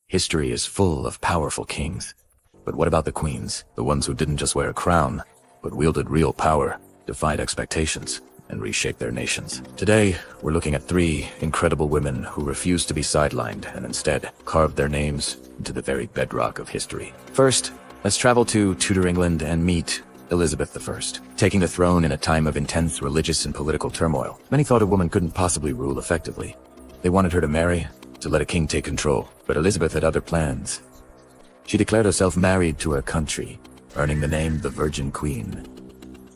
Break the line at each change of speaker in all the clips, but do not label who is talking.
History is full of powerful kings. But what about the queens? The ones who didn't just wear a crown, but wielded real power, defied expectations, and reshaped their nations. Today, we're looking at 3 incredible women who refused to be sidelined and instead carved their names into the very bedrock of history. First, let's travel to Tudor England and meet Elizabeth I. Taking the throne in a time of intense religious and political turmoil, many thought a woman couldn't possibly rule effectively. They wanted her to marry, to let a king take control. But Elizabeth had other plans. She declared herself married to her country, earning the name the Virgin Queen.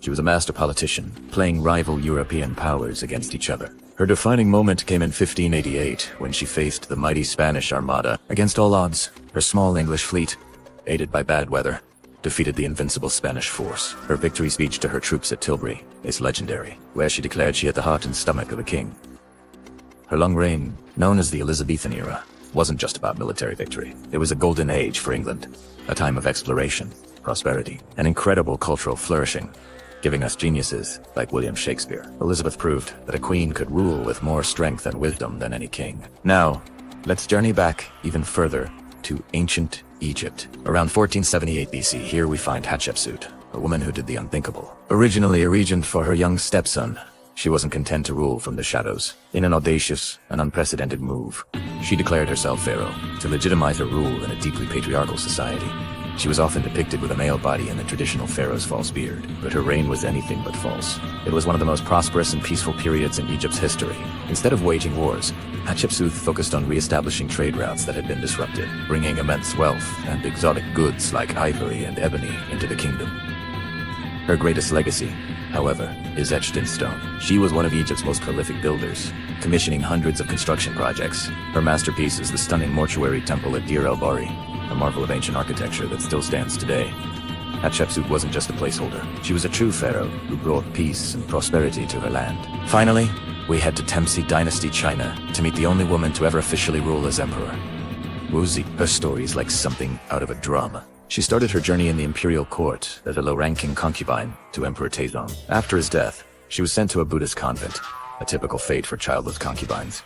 She was a master politician, playing rival European powers against each other. Her defining moment came in 1588, when she faced the mighty Spanish Armada. Against all odds, her small English fleet, aided by bad weather, defeated the invincible Spanish force. Her victory speech to her troops at Tilbury is legendary, where she declared she had the heart and stomach of a king. Her long reign, known as the Elizabethan era, wasn't just about military victory. It was a golden age for England, a time of exploration, prosperity, and incredible cultural flourishing, giving us geniuses like William Shakespeare. Elizabeth proved that a queen could rule with more strength and wisdom than any king. Now, let's journey back even further to ancient Egypt. Around 1478 BC, here we find Hatshepsut, a woman who did the unthinkable. Originally a regent for her young stepson, she wasn't content to rule from the shadows. In an audacious and unprecedented move, she declared herself pharaoh to legitimize her rule in a deeply patriarchal society. She was often depicted with a male body and the traditional pharaoh's false beard, but her reign was anything but false. It was one of the most prosperous and peaceful periods in Egypt's history. Instead of waging wars, Hatshepsut focused on re-establishing trade routes that had been disrupted, bringing immense wealth and exotic goods like ivory and ebony into the kingdom. Her greatest legacy, however, is etched in stone. She was one of Egypt's most prolific builders, commissioning hundreds of construction projects. Her masterpiece is the stunning mortuary temple at Deir el-Bahri, a marvel of ancient architecture that still stands today. Hatshepsut wasn't just a placeholder. She was a true pharaoh who brought peace and prosperity to her land. Finally, we head to Temsi Dynasty, China, to meet the only woman to ever officially rule as emperor, Wuzi. Her story is like something out of a drama. She started her journey in the imperial court as a low-ranking concubine to Emperor Taizong. After his death, she was sent to a Buddhist convent, a typical fate for childless concubines.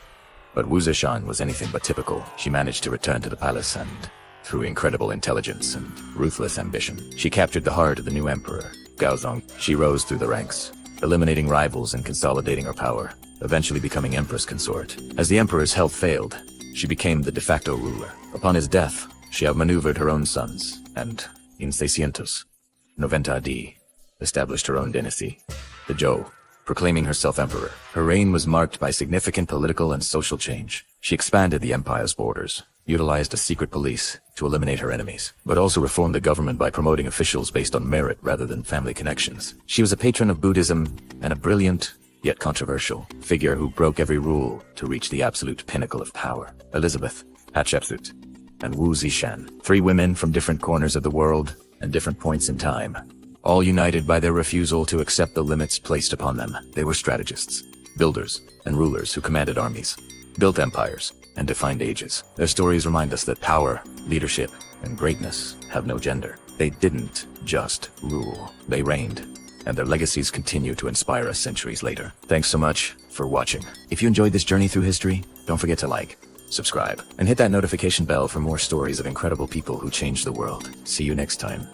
But Wu Zishan was anything but typical. She managed to return to the palace and, through incredible intelligence and ruthless ambition, she captured the heart of the new emperor, Gaozong. She rose through the ranks, eliminating rivals and consolidating her power, eventually becoming empress consort. As the emperor's health failed, she became the de facto ruler. Upon his death, she outmaneuvered her own sons, and, in 690 AD, established her own dynasty, the Zhou, proclaiming herself emperor. Her reign was marked by significant political and social change. She expanded the empire's borders, utilized a secret police to eliminate her enemies, but also reformed the government by promoting officials based on merit rather than family connections. She was a patron of Buddhism and a brilliant, yet controversial, figure who broke every rule to reach the absolute pinnacle of power. Elizabeth, Hatshepsut, and Wu Zishan, 3 women from different corners of the world and different points in time, all united by their refusal to accept the limits placed upon them. They were strategists, builders, and rulers who commanded armies, built empires, and defined ages. Their stories remind us that power, leadership, and greatness have no gender. They didn't just rule, they reigned, and their legacies continue to inspire us centuries later. Thanks so much for watching. If you enjoyed this journey through history, don't forget to like, subscribe, and hit that notification bell for more stories of incredible people who changed the world. See you next time.